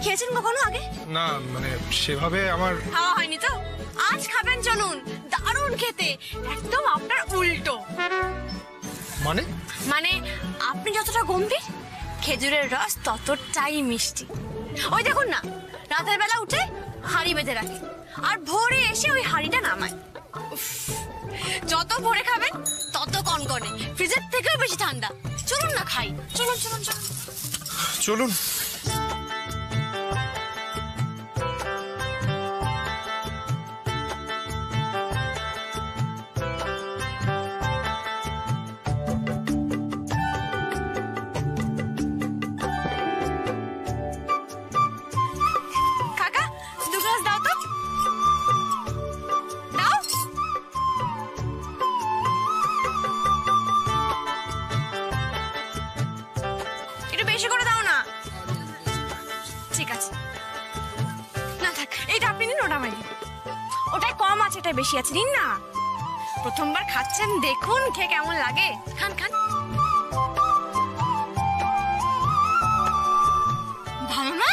খেয়েছেন কখনো আগে? না মানে সেভাবে আমার খাওয়া হয়নি তো? আজ খাবেন, চলুন, দারুণ খেতে, একদম আপনার উল্টো। মানে মানে আপনি যতটা গম্ভীর, খেজুরের রস ততটাই মিষ্টি। ওই দেখুন না, রাতের বেলা উঠে হাঁড়ি বেঁধে রাখে আর ভোরে এসে ওই হাঁড়িটা নামায়। যত ভোরে খাবেন তত কনকনে, ফ্রিজের থেকেও বেশি ঠান্ডা। চলুন না খাই, চলুন চলুন চলুন চলুন। কাকা, দু গ্লাস দাও তো, দাও। একটু বেশি করে দাও না। ঠিক আছে, না থাক, এইটা আপনি নিন, ওটা আমি নিন। ওটাই কম আছে, এটাই বেশি আছে, নিন না। প্রথমবার খাচ্ছেন, দেখুন খেয়ে কেমন লাগে। খান খান। ভালো না?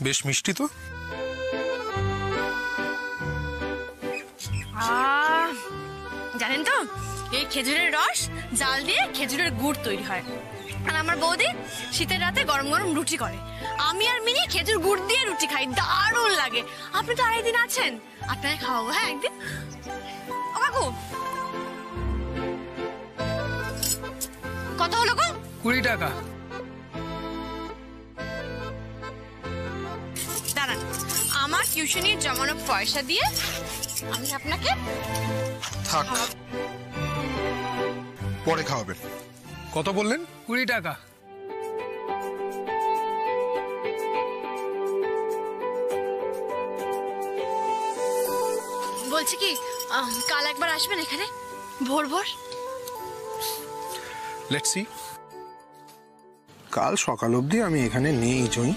বেশ মিষ্টি তো। জানেন তো, এই খেজুরের রস জাল দিয়ে খেজুরের গুড় তৈরি হয়। আর আমার বৌদি শীতের রাতে গরম গরম রুটি করে, আমি আর মিনি খেজুর গুড় দিয়ে রুটি খাই, দারুণ লাগে। আপনি তো আরেকদিন আছেন, আপনাকে খাওয়াবো। হ্যাঁ, একদিন। ও কাকু, কত হলো গো? 20 টাকা। দাঁড়ান, আমার টিউশনির জমানো পয়সা দিয়ে আমি আপনাকে থাক, পরে খাওয়াবেন। কত বললেন? 20 টাকা। বলছি কি, কাল একবার আসবেন এখানে ভোর ভোর? Let's see. কাল সকাল অবধি আমি এখানে নেই জয়ী।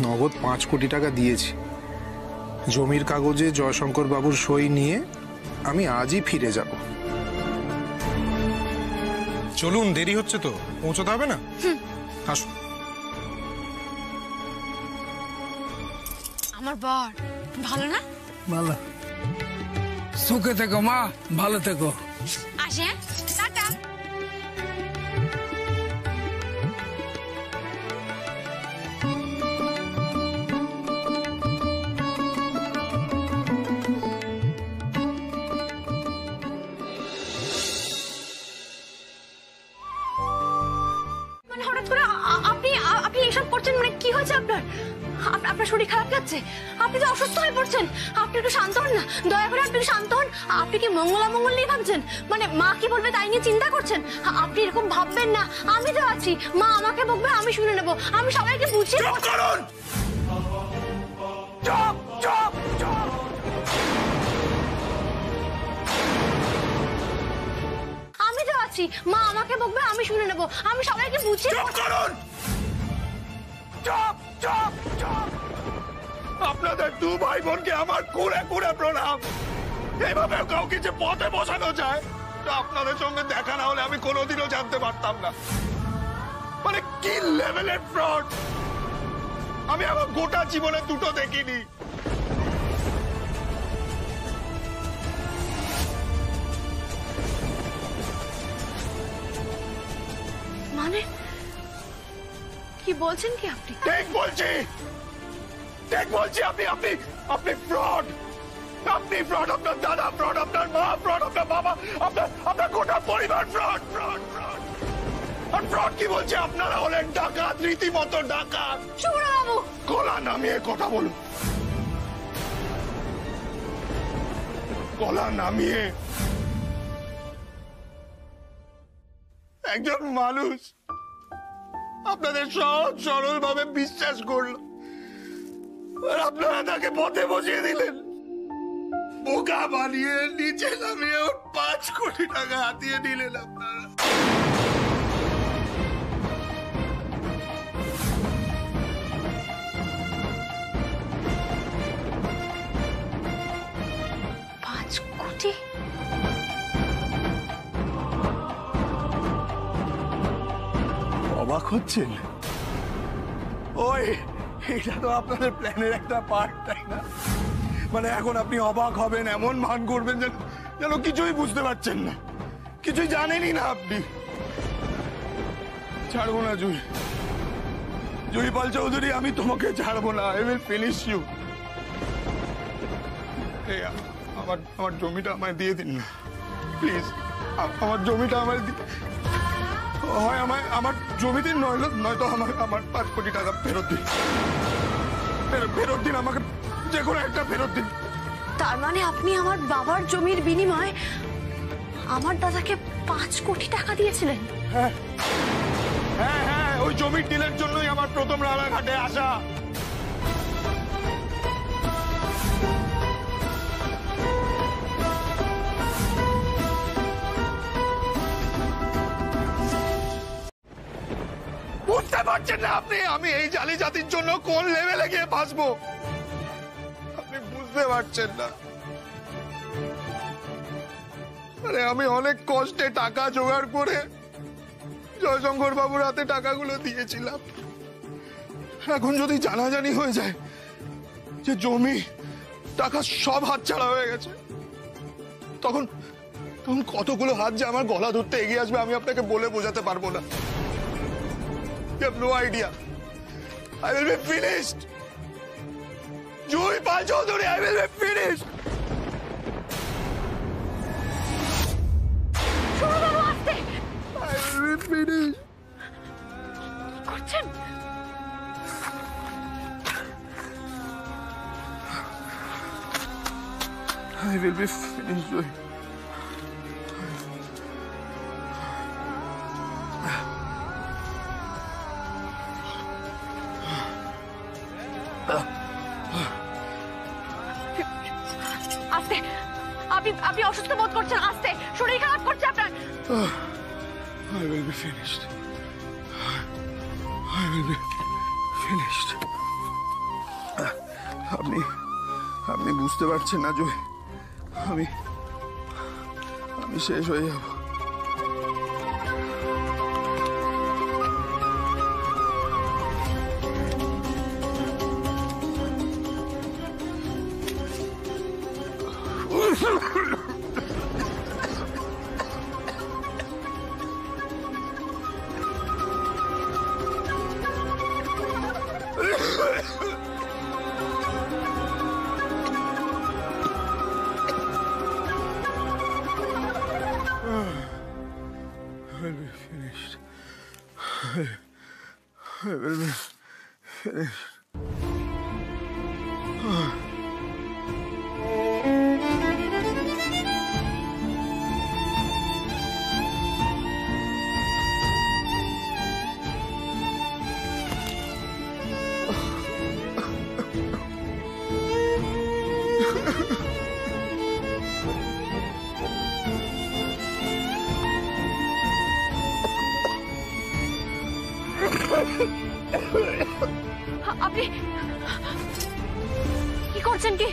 নগদ 5 কোটি টাকা দিয়েছি। জমির কাগজে জয়শঙ্কর বাবুর সই নিয়ে আমি আজই ফিরে যাব। চলুন, দেরি হচ্ছে তো, পৌঁছতে হবে না? আসুন। আমার বর ভালো না? ভালো। সুখে থেকো মা, ভালো থেকো। আসে, হ্যাঁ, টাটা। মানে হঠাৎ করে আপনি আপনি এসব করছেন, মানে কি হয়েছে আপনার? আপনার শরীর খারাপ যাচ্ছে, আপনি তো অসুস্থ হয়ে পড়ছেন। আপনি একটু শান্ত হন না, দয়া করে আপনি একটু শান্ত হন। আপনি কি মঙ্গল নিয়ে ভাবছেন? মানে মা কি বলবে তাই নিয়ে চিন্তা করছেন? আপনি এরকম ভাববেন না, আমি তো আছি। মা আমাকে বকবে, আমি শুনে নেবো, আমি সবাইকে বুঝিয়ে চুপ করুন! চুপ চুপ চুপ! আমি তো আছি। মা আমাকে বকবে, আমি শুনে নেবো, আমি সবাইকে বুঝিয়ে। চুপ করুন! চুপ চুপ চুপ! আপনাদের 2 ভাই বোনকে আমার কুড়ে কুড়ে প্রণাম। এইভাবে কাউকে যে পথে বসানো যায় আপনাদের সঙ্গে দেখা না হলে আমি কোনোদিনও জানতে পারতাম না। মানে কি লেভেলের ফ্রড! আমি আমার গোটা জীবনে দুটো দেখিনি। মানে কি বলছেন কি আপনি? ঠিক বলছি, ঠিক বলছি। আপনি ফ্রড। আপনি ফ্রড, আপনার দাদা ফ্রড, আপনার মা ফ্রড, আপনার বাবা, আপনার গোটা পরিবার ফ্রড ফ্রড ফ্রড। আর ফ্রড কি বলছে? আপনারা হলেন ডাকাত, রীতিমতো ডাকাত। শুভ্রা বাবু, গলা নামিয়ে কথা বলুন, গলা নামিয়ে। একজন মানুষ আপনাদের সহজ সরল ভাবে বিশ্বাস করলো, আর আপনারা তাকে পথে বসিয়ে দিলেন। বোকা বানিয়ে নিচে নামিয়ে 5 কোটি টাকা হাতিয়ে নিলেন আপনারা। অবাক হচ্ছেন? ওই এটা তো আপনাদের প্ল্যানের একটা পার্ট, তাই না? মানে এখন আপনি অবাক হবেন, এমন মান করবেন যেন কিছুই বুঝতে পারছেন না, কিছুই জানেনই না আপনি। ছাড়বো না জুই, জুইপাল চৌধুরী, আমি তোমাকে ছাড়বো না। I will finish you. আমার জমিটা আমায় দিয়ে দিন না প্লিজ। আমার জমিটা আমায় হয় আমার জমি দিন, নয়তো আমার 5 কোটি টাকা ফেরত দিন। ফেরত দিন আমাকে, যে কোনো একটা ফেরত দিন। তার মানে আপনি আমার বাবার জমির বিনিময়ে আমার দাদাকে 5 কোটি টাকা দিয়েছিলেন? হ্যাঁ হ্যাঁ হ্যাঁ, ওই জমির ডিলের জন্যই আমার প্রথম রানাঘাটে আসা। বুঝতে পারছেন না আপনি আমি এই জালি জাতির জন্য কোন লেভেলে গিয়ে ফাঁসবো? আপনি বুঝতে পারছেন না। আরে আমি অনেক কষ্টে টাকা জোগাড় করে জয়শঙ্কর বাবুর হাতে টাকাগুলো দিয়েছিলাম। এখন যদি জানাজানি হয়ে যায় যে জমি টাকা সব হাতছাড়া হয়ে গেছে, তখন কতগুলো হাত যে আমার গলা ধরতে এগিয়ে আসবে আমি আপনাকে বলে বোঝাতে পারবো না। You have no idea. I will be finished. জুইপাল Chowdhury, I will be finished. সৌরভবাবু, আস্তে! I will be finished. কি করছেন? I will be finished, Joy. আস্তে! আপনি অসুস্থ বোধ করছেন, আস্তে! শরীর খারাপ করছে আপনার। I will be finished. I will be finished. আপনি বুঝতে পারছেন না জয়, আমি শেষ হয়ে যাব। I will be finished. I will be finished. আপনি কি করছেন? কি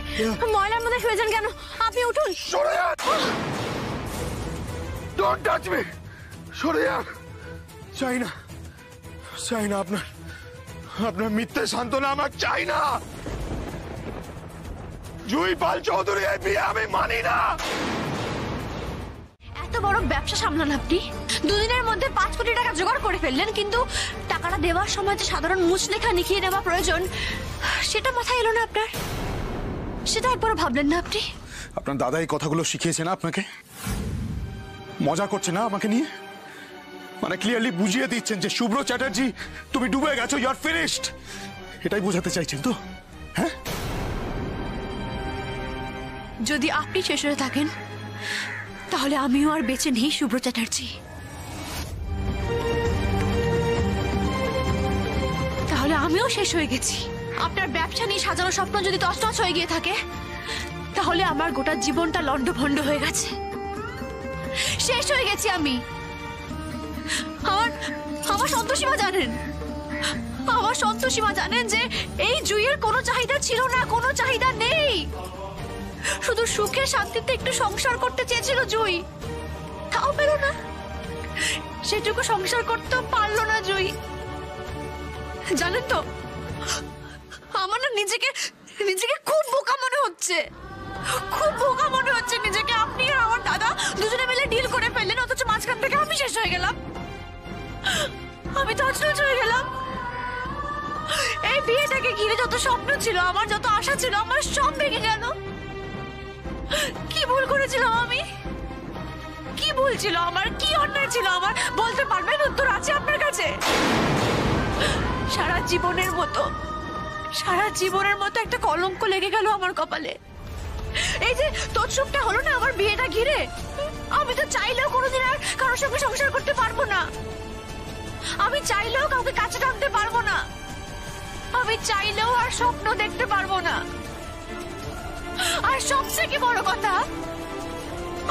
ময়লার মধ্যে শুয়েছেন কেন? আপনি উঠুন। সরে যান! Don't touch me! সরে যান! চাই না আপনার মিথ্যে সান্ত্বনা আমার চাই না। জুইপাল চৌধুরী এই বিয়ে আমি মানি না। এত বড় ব্যবসা সামলান আপনি, দুদিনের মধ্যে 5 কোটি টাকা জোগাড় করে ফেললেন, কিন্তু টাকাটা দেওয়ার সময় যে সাধারণ মুচলেখা লিখিয়ে নেওয়া প্রয়োজন সেটা মাথায় এলো না আপনার। সেটা একবারও ভাবলেন না আপনি? আপনার দাদা এই কথাগুলো শিখিয়েছে না আপনাকে? মজা করছে না আমাকে নিয়ে? মানে ক্লিয়ারলি বুঝিয়ে দিচ্ছেন যে শুভ্র চ্যাটার্জি তুমি ডুবে গেছো, ইউ আর ফিনিশড, এটাই বোঝাতে চাইছেন তো? হ্যাঁ, যদি আপনি শেষ হয়ে থাকেন তাহলে আমিও আর বেঁচে নেই শুভ্র চ্যাটার্জি। তাহলে আমিও শেষ হয়ে গেছি। আপনার ব্যবসা নিয়ে সাজানো স্বপ্ন যদি তছনছ হয়ে গিয়ে থাকে, তাহলে আমার গোটা জীবনটা লন্ডভন্ড হয়ে গেছে, শেষ হয়ে গেছি আমি। আমার সন্তোষীমা জানেন, আমার সন্তোষীমা জানেন যে এই জুইয়ের কোনো চাহিদা ছিল না, কোনো চাহিদা নেই। শুধু সুখে শান্তিতে একটু সংসার করতে চেয়েছিল জুই, তাও পেল না। সেটুকু সংসার করতেও পারলো না জুই। জানেন তো, আমার না নিজেকে নিজেকে খুব বোকা মনে হচ্ছে, খুব বোকা মনে হচ্ছে নিজেকে। আপনি আর আমার দাদা দুজনে মিলে ডিল করে ফেললেন, অথচ মাঝখান থেকে আমি শেষ হয়ে গেলাম, আমি তছনছ হয়ে গেলাম। এই বিয়েটাকে ঘিরে যত স্বপ্ন ছিল আমার, যত আশা ছিল আমার, সব ভেঙে গেল। কি ভুল করেছিলাম আমি? কি ভুল ছিল আমার? কি অন্যায় ছিল আমার? বলতে পারবেন? উত্তর আছে আপনার কাছে? সারা জীবনের মতো একটা কলঙ্ক লেগে গেল আমার কপালে। এই যে তৎসবটা হলো না আমার বিয়েটা ঘিরে, আমি তো চাইলেও কোনোদিন আর কারোর সঙ্গে সংসার করতে পারবো না। আমি চাইলেও কাউকে কাছে টানতে পারবো না। আমি চাইলেও আর স্বপ্ন দেখতে পারবো না। আর সবথেকে বড় কথা,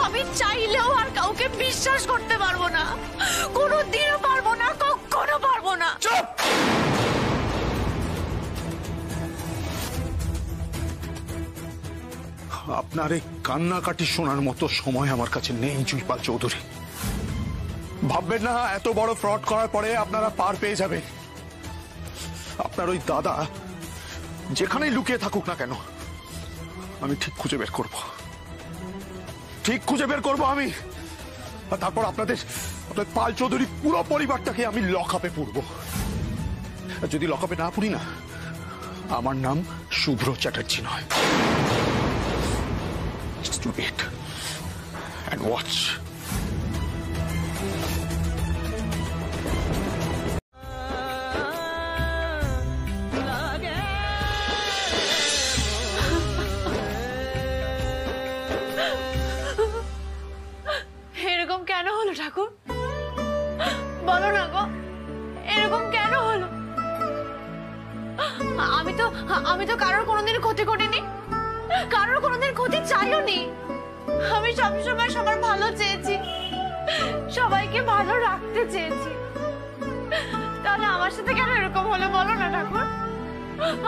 আমি চাইলেও আর কাউকে বিশ্বাস করতে পারবো না। কোনোদিনও পারবো না, কখনো পারবো না। চুপ! আপনার এই কান্নাকাটি শোনার মতো সময় আমার কাছে নেই জুইপাল চৌধুরী। ভাববেন না এত বড় ফ্রড করার পরে আপনারা পার পেয়ে যাবেন। আপনার ওই দাদা যেখানেই লুকিয়ে থাকুক না কেন, আমি ঠিক খুঁজে বের করব, আমি। আর তারপর আপনাদের পাল চৌধুরী পুরো পরিবারটাকে আমি লকআপে পুরব। যদি লকআপে না পুরি না, আমার নাম শুভ্র চ্যাটার্জি নয়। Just do it and watch. এরকম কেন হলো ঠাকুর? বলো না গো, এরকম কেন হলো? আমি তো কারোর কোনোদিন ক্ষতি করিনি, কারোর কোনোদিন ক্ষতি চাইও নি। আমি সবসময় সবার ভালো চেয়েছি, সবাইকে ভালো রাখতে চেয়েছি। তাহলে আমার সাথে কেন এরকম হলো বলো না ঠাকুর?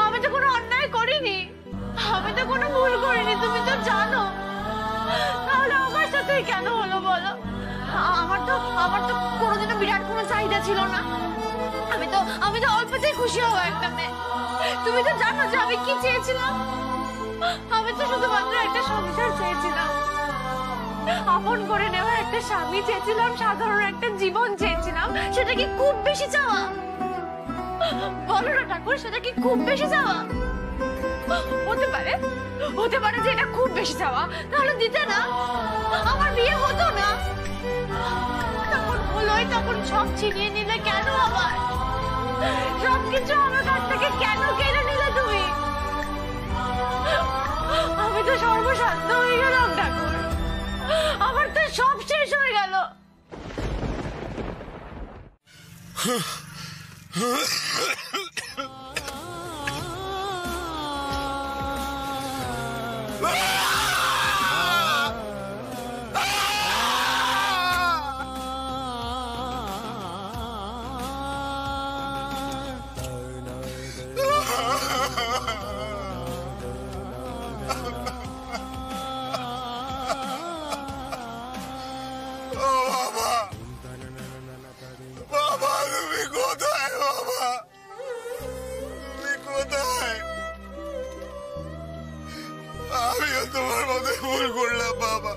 আমি তো কোনো অন্যায় করিনি, আমি তো কোনো ভুল করিনি, তুমি তো জানো। তাহলে আমার সাথে কেন হলো বলো? আমার তো কোনোদিনও বিরাট কোনো চাহিদা ছিল না। আমি তো অল্পতেই খুশি হবো একটা মেয়ে। তুমি তো জানো যে আমি কি চেয়েছিলাম। আমি তো শুধুমাত্র একটা সংসার চেয়েছিলাম, আপন করে নেওয়া একটা স্বামী চেয়েছিলাম, সাধারণ একটা জীবন চেয়েছিলাম। সেটা কি খুব বেশি চাওয়া? বলো না ঠাকুর, সেটা কি খুব বেশি চাওয়া? হতে পারে যে এটা খুব বেশি চাওয়া। তাহলে দিতে না, আমার বিয়ে হতো না। তখন হলোই, তখন সব ছিনিয়ে নিলে কেন? আবার সবকিছু আমার কাছ থেকে কেন কেড়ে নিলে তুমি? আমি তো সর্বশান্ত হয়ে গেলাম ঠাকুর, আমার তো সব শেষ হয়ে গেল। তোমার মধ্যে ভুল করলাম বাবা,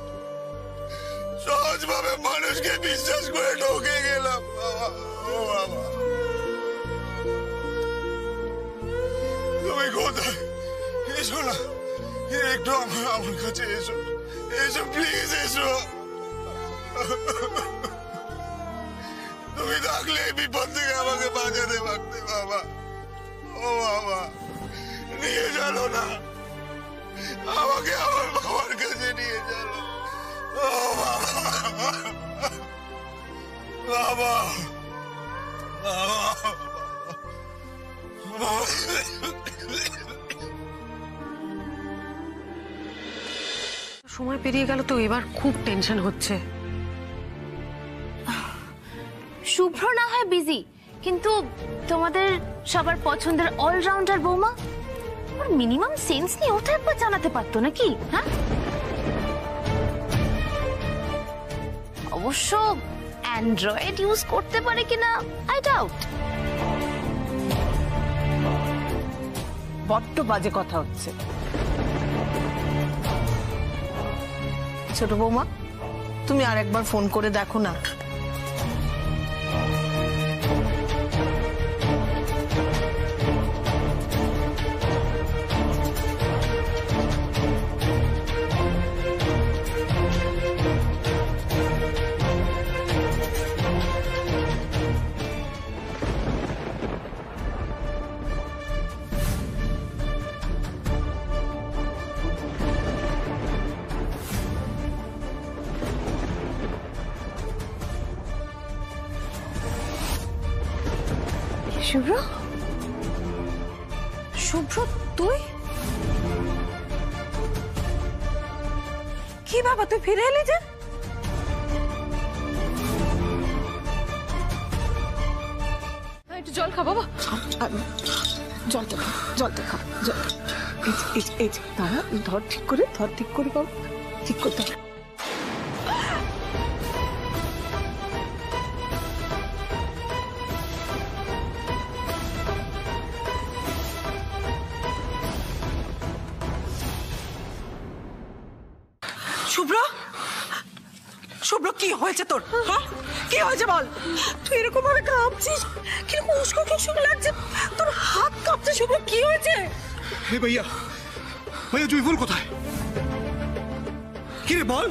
সহজভাবে মানুষকে বিশ্বাস করে ঠকে গেলাম বাবা। ও বাবা, তুমি কোথায়? এসো না, একটু আমার কাছে এসো, এসো প্লিজ এসো। তুমি থাকলে বিপদ থেকে আমাকে বাঁচাতে পারতে বাবা। ও বাবা, নিয়ে চলো না আমাকে আমার বাবার কাছে, নিয়ে চলো। ও বাবা, বাবা, সময় পেরিয়ে গেল তো এবার খুব টেনশন হচ্ছে। শুভ্র না হয় বিজি, কিন্তু তোমাদের সবার পছন্দের অলরাউন্ডার বৌমা, ওর মিনিমাম সেন্স নেই, ওটা একবার জানাতে পারতো নাকি? হ্যাঁ, অবশ্য অ্যান্ড্রয়েড ইউজ করতে পারে কিনা আই ডাউট। বড্ড বাজে কথা হচ্ছে। ছোট বৌমা, তুমি আরেকবার ফোন করে দেখো না। শুভ্র, শুভ্র তুই? কি বাবা, তুই ফিরে এলি যে? একটু জল খা বাবা। জলটা খা, জলটা খা, জল। এই যে তারা ধর ঠিক করে, ধর ঠিক করে বাবা, ঠিক করতে হবে। শুভ্র, শুভ্র কি হয়েছে তোর? হ্যাঁ, কি হয়েছে বল? তুই এরকম ভাবে কাঁপছিস, কিরকম উস্কো খুস্কো লাগছে, তোর হাত কাঁপছে। শুভ্র কি হয়েছে? হে ভাইয়া, ভাইয়া জুইফুল কোথায়? কি রে বল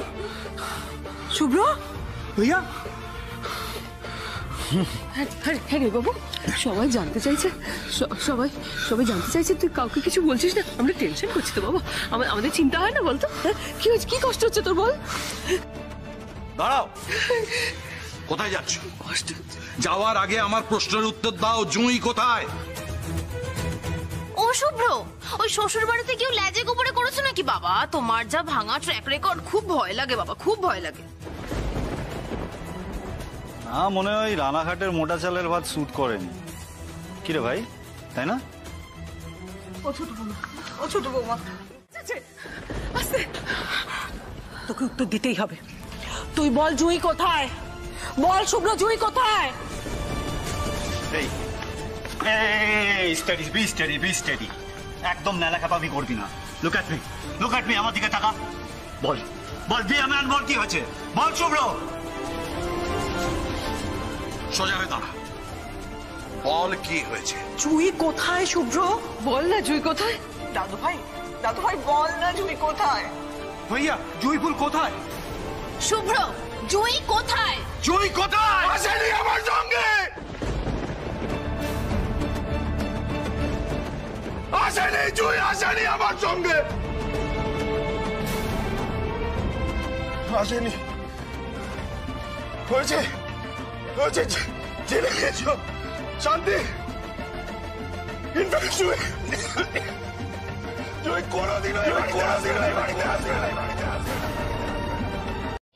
শুভ্র, ভাইয়া। হ্যাঁ রে বাবু, সবাই জানতে চাইছে, সবাই সবাই জানতে চাইছে, তুই কাউকে কিছু বলছিস না। আমরা টেনশন করছি তো বাবা, আমাদের চিন্তা হয় না বলতো? কি হয়েছে, কি কষ্ট হচ্ছে তোর বল? দাঁড়াও, কোথায় যাচ্ছ? যাওয়ার আগে আমার প্রশ্নের উত্তর দাও। জুঁই কোথায়? ও শুভ্র, ওই শ্বশুর বাড়িতে কেউ লেজে গোপরে করেছো নাকি বাবা? তোমার যা ভাঙা ট্র্যাক রেকর্ড, খুব ভয় লাগে বাবা, খুব ভয় লাগে। না, মনে হয় রানাঘাটের মোটা চালের ভাত স্যুট করেনি। কি রে ভাই, তাই না? ও ছোট বৌমা, আস্তে, তোকে উত্তর দিতেই হবে। তুই বল জুঁই কোথায়? বল শুভ্র, জুঁই কোথায়? এই study, be study, be study. একদম নেলাকাপাবি করবি না। Look at me, look at me, আমার দিকে তাকা। বল বল, বি আ ম্যান, বল কি হয়েছে? বল শুভ্র। সোজা হয়ে দাঁড়া, বল কি হয়েছে? জুঁই কোথায় শুভ্র? বল না, জুই কোথায়? দাদু ভাই বল না, জুঁই কোথায়? ভাইয়া জুইফুল কোথায়? শুভ্র, জুই কোথায়? জুঁই কোথায়? আসেনি আমার সঙ্গে, আসেনি জুঁই, আসেনি আমার সঙ্গে, আসেনি। হয়েছে হয়েছে, জেলে গেছো শান্তি। ইনফ্যাক্ট জুঁই কোনোদিনও এই বাড়িতে আসে না।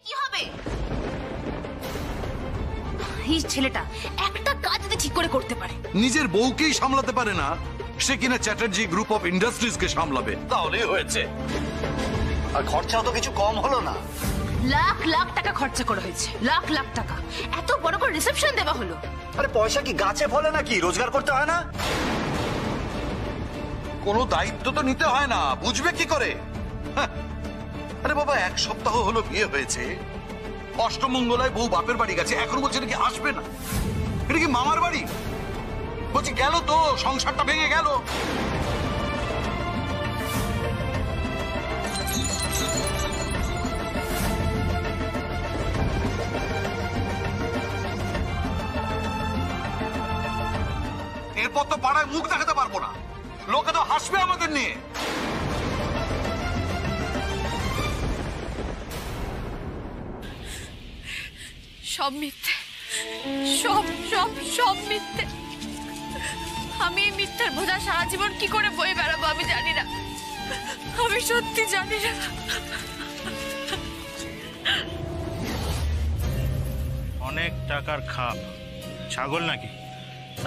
কি হবে? এই ছেলেটা একটা কাজ যদি ঠিক করে করতে পারে। নিজের বউকেই সামলাতে পারে না, সে কিনা চ্যাটার্জি গ্রুপ অফ ইন্ডাস্ট্রিজকে সামলাবে, তাহলেই হয়েছে। আর খরচাও তো কিছু কম হলো না। লাখ লাখ টাকা খরচা করা হয়েছে, লাখ লাখ টাকা। এত বড় করে রিসেপশন দেওয়া হলো। আরে পয়সা কি গাছে ফলে নাকি? রোজগার করতে হয় না? কোনো দায়িত্ব তো নিতে হয় না, বুঝবে কি করে? হ্যাঁ। আরে বাবা, 1 সপ্তাহ হলো বিয়ে হয়েছে, অষ্টমঙ্গলায় বউ বাপের বাড়ি গেছে, এখন বলছে নাকি আসবে না। এটা কি মামার বাড়ি? বলছি গেল তো, সংসারটা ভেঙে গেল। এরপর তো পাড়ায় মুখ দেখাতে পারবো না, লোকে তো হাসবে আমাদের নিয়ে। সব মিথ্যে, সব সব সব মিথ্যে। আমি এই মিথ্যার বোঝা সারা জীবন কি করে বয়ে বেড়াবো আমি জানি না, আমি সত্যি জানি না। অনেক টাকার খাপ, ছাগল নাকি?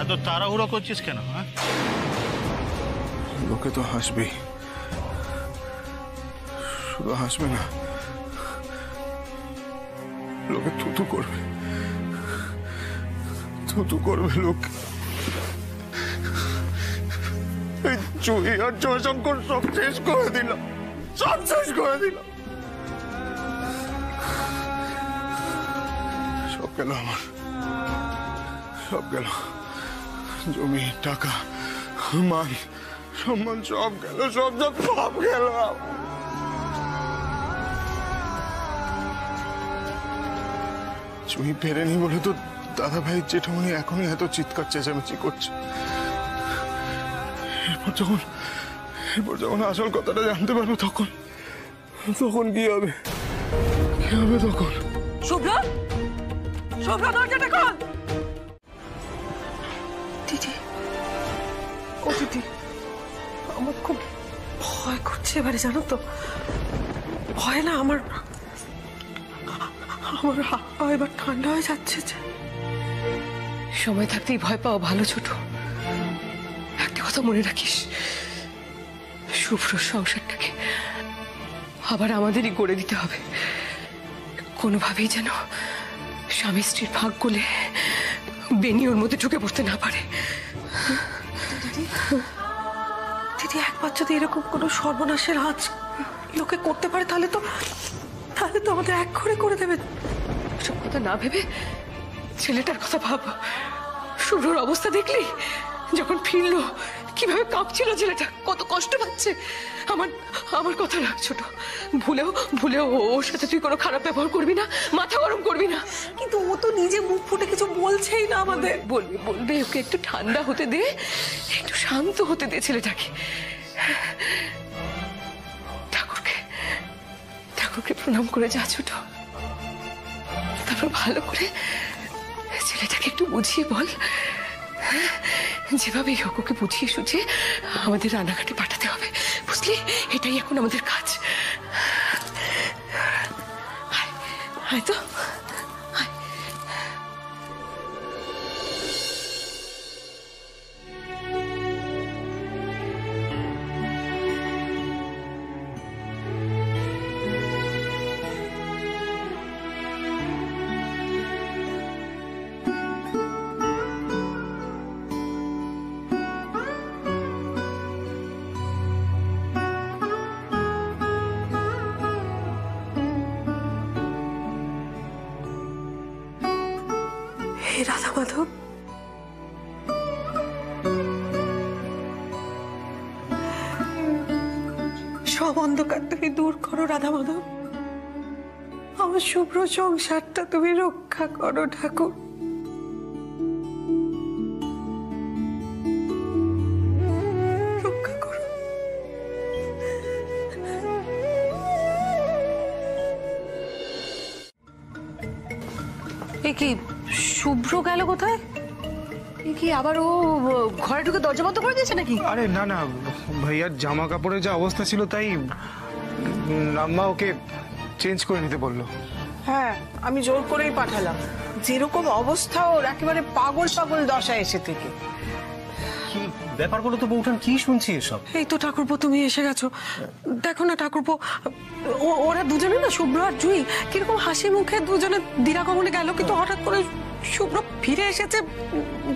এত তাড়াহুড়ো করছিস কেন? হ্যাঁ, লোকে তো হাসবেই, শুধু হাসবে না, লোকে থুতু করবে, থুতু করবে লোক। এই চুরি আর জয়শঙ্কর সব শেষ করে দিল, সব শেষ করে দিল। সব গেল আমার, সব গেল। জমি, টাকা, মান সম্মান সব গেল, সব গেল। জমি ফেরেনি বলে তো দাদা ভাই জেঠামণি এখনই এত চিৎকার চেঁচামেচি করছে। এরপর যখন আসল কথাটা জানতে পারবো তখন কি হবে, কি হবে তখন? শুভ্র, শুভ্র দরজাটা খোল। দিদি, ও দিদি, আমার খুব ভয় করছে এবারে, জানো তো? ভয় না, আমার হাত পা এবার ঠান্ডা হয়ে যাচ্ছে। যে সময় থাকতেই ভয় পাওয়া ভালো ছোট। একটা কথা মনে রাখিস, শুভ্র সংসারটাকে আবার আমাদেরই গড়ে দিতে হবে। কোনোভাবেই যেন স্বামী স্ত্রীর ভাগ করলে বেনি ওর মধ্যে ঢুকে পড়তে না পারে। দিদি, একবার যদি এরকম কোনো সর্বনাশের আজ লোকে করতে পারে তাহলে তো আমাদের এক করে দেবে। সব কথা না ভেবে ছেলেটার কথা ভাব। শুভ্রর অবস্থা দেখলি, যখন ফিরলো কিভাবে কাঁপছিল ছেলেটা, কত কষ্ট পাচ্ছে। আমার কথা রাখ ছোট, ভুলেও ওর সাথে তুই কোনো খারাপ ব্যবহার করবি না, মাথা গরম করবি না। কিন্তু ও তো নিজে মুখ ফুটে কিছু বলছেই না আমাদের। বলবে ওকে একটু ঠান্ডা হতে দে, একটু শান্ত হতে দে ছেলেটাকে। ঠাকুরকে প্রণাম করে যা ছোট, তারপর ভালো করে ছেলেটাকে একটু বুঝিয়ে বল। যেভাবেই হোক ওকে বুঝিয়ে সুঝিয়ে আমাদের রানাঘাটে পাঠাতে হবে, বুঝলি? এটাই এখন আমাদের কাজ। হয়তো রাধা মাধব, সব অন্ধকার তুমি দূর করো রাধা মাধব। আমার শুভ্র সংসারটা তুমি রক্ষা করো ঠাকুর। রক্ষা করো। এ কি, শুভ্র গেল কোথায়? কি আবার ও ঘরে ঢুকে দরজা বন্ধ করে দিয়েছে নাকি? আরে না না, ভাইয়ার জামা কাপড়ের যা অবস্থা ছিল তাই আম্মা ওকে চেঞ্জ করে নিতে বললো। হ্যাঁ, আমি জোর করেই পাঠালাম। যেরকম অবস্থা ওর, একেবারে পাগল দশা এসে থেকে। কি ব্যাপার বলো তো বউঠান, কি শুনছি এসব? এই তো ঠাকুরপো, তুমি এসে গেছো। দেখো না ঠাকুরপো, ওরা দুজনে না, শুভ্র আর জুই, কিরকম হাসি মুখে দুজনে দিরাগমনে গেল, কিন্তু হঠাৎ করে শুভ্র ফিরে এসেছে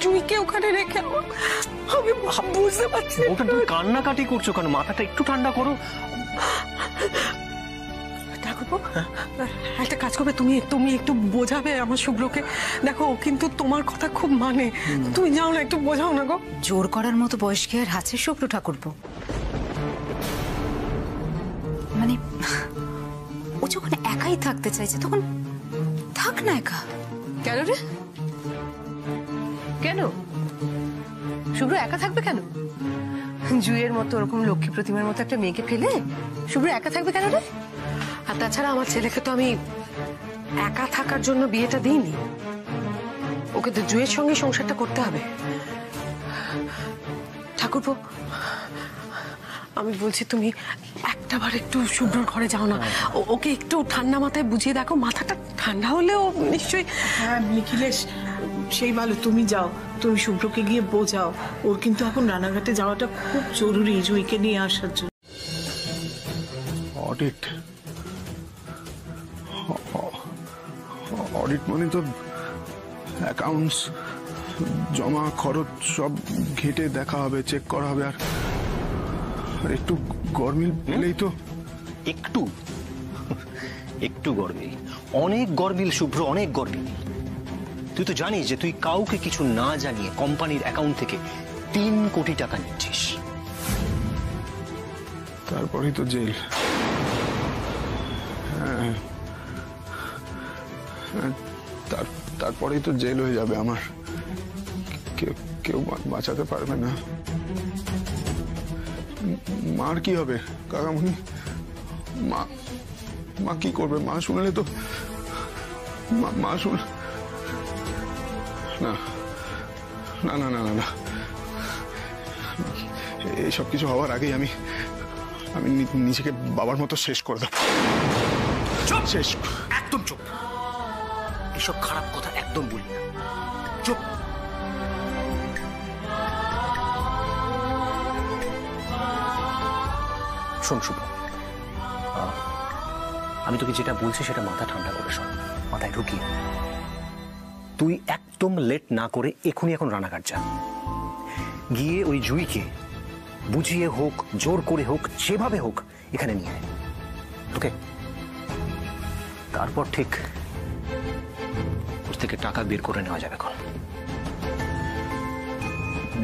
জুইকে ওখানে রেখে। আমি বুঝতে পারছি। ওটা তুমি কান্নাকাটি করছো কেন? মাথাটা একটু ঠান্ডা করো। ঠাকুরপো, একটা কাজ করবে, তুমি একটু বোঝাবে আমার শুভ্রকে। দেখো, ও কিন্তু তোমার কথা খুব মানে। তুমি যাও না, একটু বোঝাও না গো। জোর করার মতো বয়স কি আর আছে শুভ্র ঠাকুরপো? মানে ও যখন একাই থাকতে চাইছে তখন থাক না একা। কেন রে? কেন শুভ্র একা থাকবে? কেন জুইয়ের মতো ওরকম লক্ষ্মী প্রতিমার মতো একটা মেয়েকে ফেলে শুভ্র একা থাকবে কেন রে? আর তাছাড়া আমার ছেলেকে তো আমি একা থাকার জন্য বিয়েটা দিইনি, ওকে তো জুইয়ের সঙ্গে সংসারটা করতে হবে। ঠাকুরপো, আমি বলছি তুমি একটাবার একটু শুভ্রর ঘরে যাও না, ওকে একটু ঠান্ডা মাথায় বুঝিয়ে দেখো। মাথাটা ঠান্ডা হলেও নিশ্চয়ই। হ্যাঁ নিখিলেশ, সেই ভালো, তুমি যাও, তুমি শুভ্রকে গিয়ে বোঝাও। ওর কিন্তু এখন রানাঘাটে যাওয়াটা খুব জরুরি, জুইকে নিয়ে আসার জন্য। অডিট মানে তো অ্যাকাউন্টস, জমা খরচ সব ঘেটে দেখা হবে, চেক করা হবে। আর আর একটু গরমিল পেলেই তো। একটু একটু গরমিল, অনেক গরমিল শুভ্র, অনেক গরমিল। তুই তো জানিস যে তুই কাউকে কিছু না জানিয়ে কোম্পানির অ্যাকাউন্ট থেকে 3 কোটি টাকা নিচ্ছিস। তারপরেই তো জেল। হ্যাঁ, তারপরেই তো জেল হয়ে যাবে আমার। কেউ বাঁচাতে পারবে না। মার কি হবে কাকামণি? মা কি করবে? মা শুনলে তো, মা শুন না না না না না, এইসব কিছু হওয়ার আগেই আমি নিজেকে বাবার মতো শেষ করে দেব। শেষ। একদম চুপ, এসব খারাপ কথা একদম বলি না। চুপ। শোন শুভ, আমি তোকে যেটা বলছি সেটা মাথা ঠান্ডা করে শোন, মাথায় ঢুকিয়ে। তুই একদম লেট না করে এখনই এখন রানাঘাট যা, গিয়ে ওই জুইকে বুঝিয়ে হোক, জোর করে হোক, যেভাবে হোক এখানে নিয়ে আয়। ওকে? তারপর ঠিক ওর থেকে টাকা বের করে নেওয়া যাবে। এখন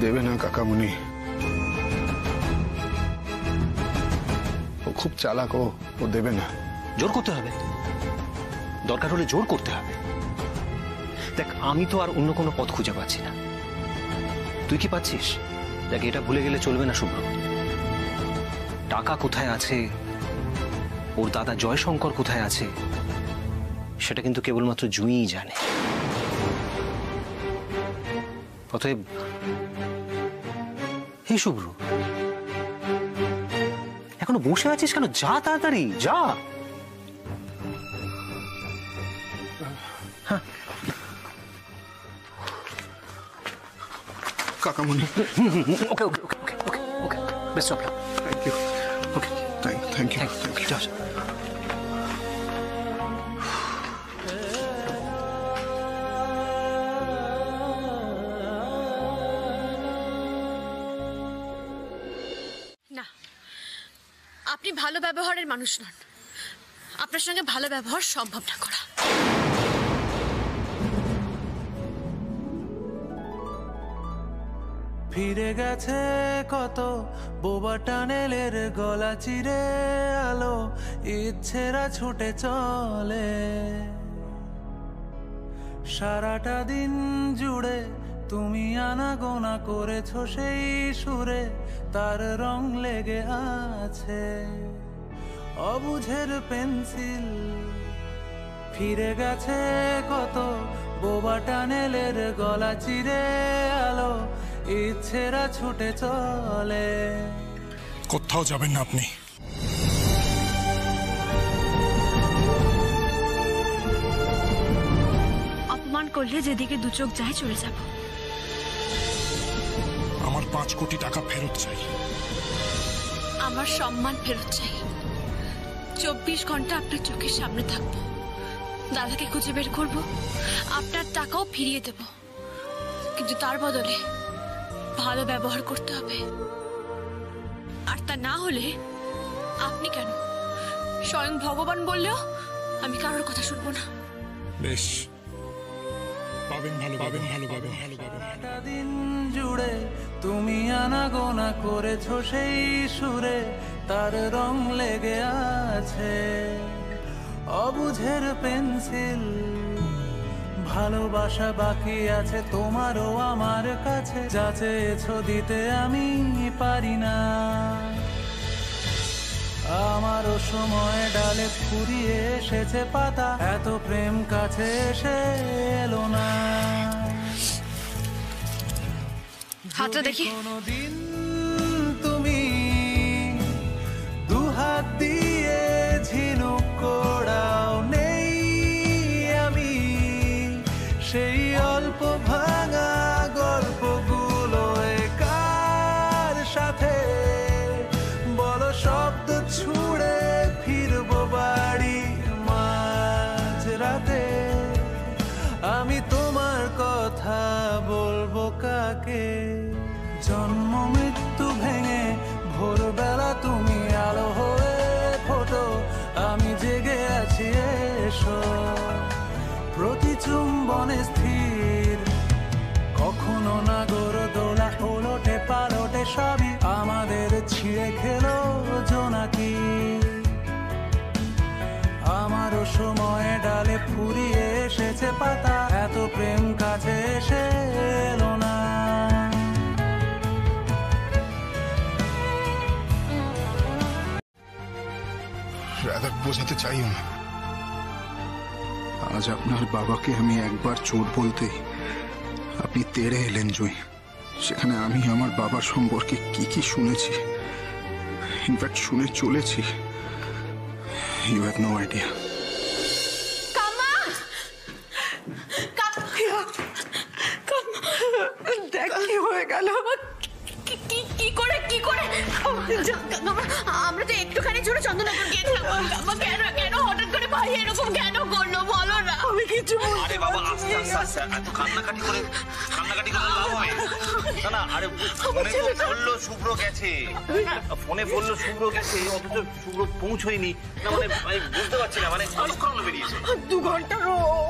দেবে না কাকামণি, ও খুব চালাক, ও দেবে না। জোর করতে হবে, দরকার হলে জোর করতে হবে। দেখ, আমি তো আর অন্য কোনো পথ খুঁজে পাচ্ছি না, তুই কি পাচ্ছিস? দেখ, এটা ভুলে গেলে চলবে না শুভ্র। টাকা কোথায় আছে, ওর দাদা জয়শঙ্কর কোথায় আছে, সেটা কিন্তু কেবলমাত্র জুঁই জানে। অতএব হে শুভ্র, এখনো বসে আছিস কেন? যা, তাড়াতাড়ি যা। কাকামণি। Okay okay okay okay okay okay, best of luck. Thank you. Okay, thank you. না, আপনি ভালো ব্যবহারের মানুষ নন। আপনার সঙ্গে ভালো ব্যবহার সম্ভব না করা। ফিরে গেছে কত বোবা টানেলের গলা চিরে আলো, ইচ্ছেরা ছুটে চলে সারাটা দিন জুড়ে। তুমি আনাগোনা করেছো সেই সুরে, তার রং লেগে আছে অবুঝের পেন্সিল। ফিরে গেছে কত বোবা টানেলের গলা চিরে আলো, ইচ্ছেরা ছুটে চলে। কোথাও যাবেন না আপনি। অপমান করলে যেদিকে দু চোখ যায় চলে যাব। আমার 5 কোটি টাকা ফেরত চাই। আমার সম্মান ফেরত চাই। 24 ঘন্টা আপনার চোখের সামনে থাকবো, দাদাকে খুঁজে বের করব, আপনার টাকাও ফিরিয়ে দেব। কিন্তু তার বদলে ভালো ব্যবহার করতে হবে। আর তা না হলে আপনি কেন, স্বয়ং ভগবান বললেও আমি কারোর কথা শুনবো না। বেশ, পাবেন ভালো, পাবেন ভালো, পাবেন ভালো, পাবেন। দিন জুড়ে তুমি আনাগোনা করেছো সেই সুরে, তার রং লেগে আছে অবুঝের পেন্সিল। ভালোবাসা বাকি আছে তোমারও আমার কাছে, যা চেয়েছো দিতে আমি পারি না। আমারও সময় ডালে ফুরিয়ে এসেছে পাতা, এত প্রেম কাছে এসে এলো না। হাতটা দেখি। কোনদিন তুমি দুহাত দিয়ে ঝিনুক কোড়াও নেই, আমি সেই অল্প ভাঙা গল্পগুলো কার সাথে বলো শব্দ ছুড়ে ফিরবো বাড়ি মাঝরাতে। আমি তোমার কথা বলবো কাকে? জন্ম মৃত্যু ভেঙে ভোরবেলা ক্ষণে স্থির, কখনো না গড় দোলা ওলটে পালটে সবই আমাদের ছিঁড়ে খেলো জোনাকি। আমারও সময় ডালে ফুরিয়ে এসেছে পাতা, এত প্রেম কাছে এসে এলো না। রাধা বোঝাতে চাইও না, আজ আপনার বাবাকে আমি একবার চোর বলতেই আপনি তেড়ে এলেন জয়। সেখানে আমি আমার বাবার সম্পর্কে কি কি শুনেছি, ইনফ্যাক্ট শুনে চলেছি। You have no idea. দেখ কি হয়ে গেল। কি করে আমরা তো একটুখানি জোরে চন্দননগর গিয়েছিলাম। কেন কেন হঠাৎ করে ভাই এরকম কেন করলো বলো না। আমি কিছু আরে বাবা আস্তে আস্তে এত কান্নাকাটি করে লাভ হয় না। না আরে ফোনে তো বললো শুভ্র গেছে, ফোনে বললো শুভ্র গেছে, অথচ শুভ্র পৌঁছয়নি। না মানে আমি বুঝতে পারছি না, মানে কতক্ষণ বেরিয়েছে? 2 ঘন্টার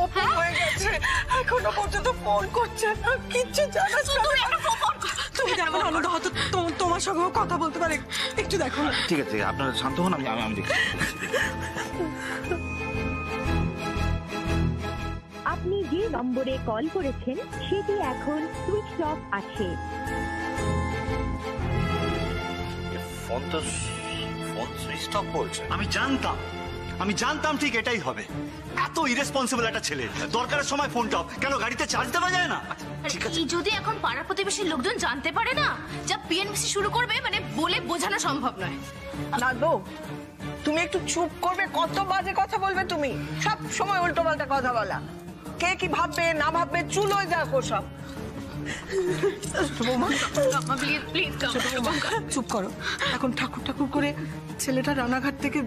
ওপর হয়ে গেছে, এখনো পর্যন্ত ফোন করছে না, কিচ্ছু জানাস না। তুমি দেখো না, অনুদা হয়তো তোমার সঙ্গেও কথা বলতে পারে, একটু দেখো না। ঠিক আছে আপনারা শান্ত হন, আমি দেখি। আপনি যে নম্বরে কল করেছেন সেটি এখন সুইচ অফ আছে। ফোন সুইচ অফ বলছে। আমি জানতাম ঠিক এটাই হবে। এত ইরেসপন্সিবল একটা ছেলে, দরকারের সময় ফোনটা অফ। কেন গাড়িতে চার্জ দেওয়া যায় না? ঠিক আছে, যদি এখন পাড়া প্রতিবেশীর লোকজন জানতে পারে না, যা পিএনবিসি শুরু করবে, মানে বলে বোঝানো সম্ভব নয়। নাগো, তুমি একটু চুপ করবে? কত বাজে কথা বলবে তুমি, সব সময় উল্টো পাল্টা কথা বলা। কে কি ভাববে না ভাববে চুল হয়ে যাক ওসব। চুপ করো, এখন ঠাকুর ঠাকুর করে ছেলেটা রানাঘাট থেকে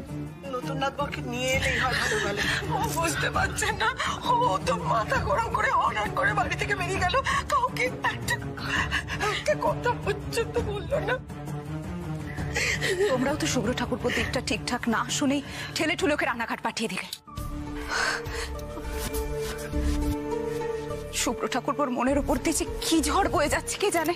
নতুন নাথবাবুকে নিয়ে এলেই হয় ভালো ভালো। ও বুঝতে পারছে না, ও তো মাথা গরম করে অনার করে বাড়ি থেকে বেরিয়ে গেল, কাউকে একটা কথা পর্যন্ত বললো না। তোমরাও তো শুভ্র ঠাকুরপো দিকটা ঠিকঠাক না শুনেই ঠেলে ঠুলে ওকে রান্নাঘাট পাঠিয়ে দিলে। শুভ্র ঠাকুরপোর মনের উপর দিয়ে যে কি ঝড় বয়ে যাচ্ছে কে জানে।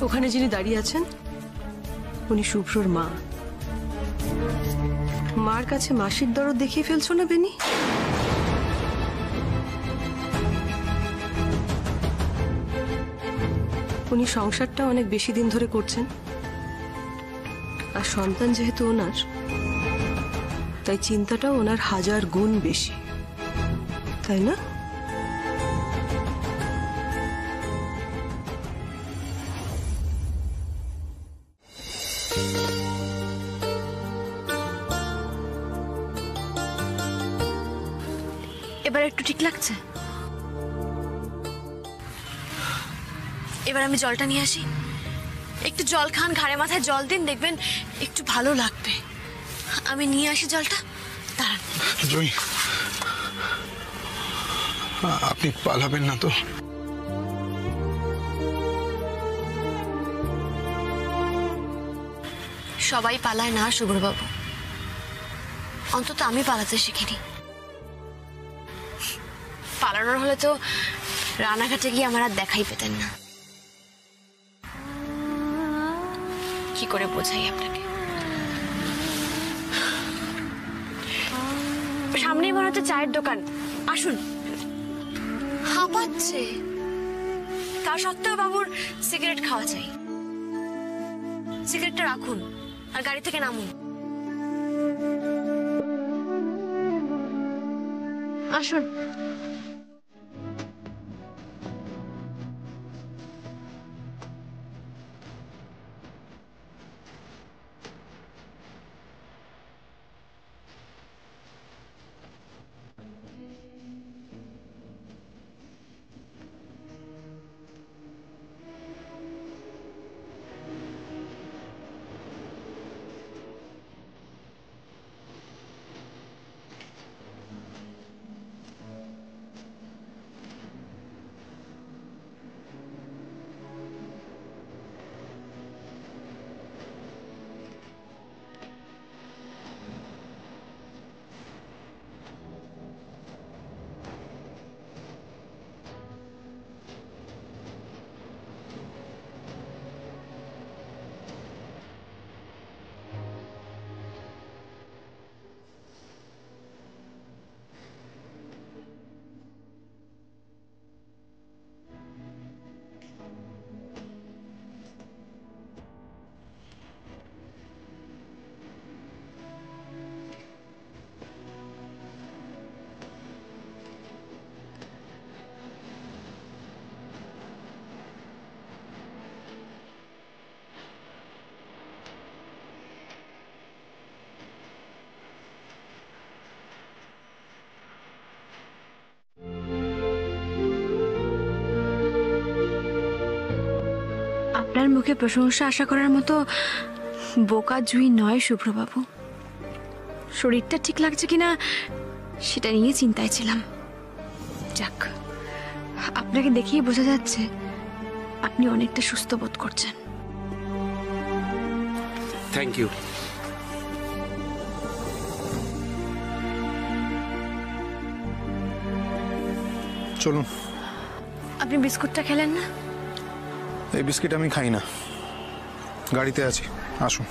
ওখানে যিনি দাঁড়িয়ে আছেন উনি শুভ্রর মা। মার কাছে মাসির দরদ দেখিয়ে ফেলছো না বেনি? উনি সংসারটা অনেক বেশি দিন ধরে করছেন, আর সন্তান যেহেতু ওনার, তাই চিন্তাটাও ওনার 1000 গুণ বেশি, তাই না? এবার একটু ঠিক লাগছে? এবার আমি জলটা নিয়ে আসি, একটু জল খান, ঘাড়ে মাথায় জল দিন, দেখবেন একটু ভালো লাগবে। আমি নিয়ে আসি জলটা, দাঁড়ান। জয়, আপনি পালাবেন না তো? সবাই পালায় না শুভ্রবাবু, অন্তত আমি পালাতে শিখিনি। পালানোর হলে তো রানাঘাটে গিয়ে আমার আর দেখাই পেতেন না। কি করে বোঝাই আপনাকে? সামনেই মনে হচ্ছে চায়ের দোকান, আসুন। হাঁপাচ্ছে, তা সত্ত্বেও বাবুর সিগারেট খাওয়া চাই। সিগারেটটা রাখুন আর গাড়ি থেকে নামুন। আসুন। আপনার মুখে প্রশংসা আশা করার মতো বোকা জুই নয় শুভ্রবাবু। শরীরটা ঠিক লাগছে কিনা সেটা নিয়ে চিন্তায় ছিলাম। যাক, আপনাকে দেখিয়ে বোঝা যাচ্ছে আপনি অনেকটা সুস্থ বোধ করছেন। Thank you. চলুন। আপনি বিস্কুটটা খেলেন না? এই বিস্কিট আমি খাই না, গাড়িতে আছি, আসুন।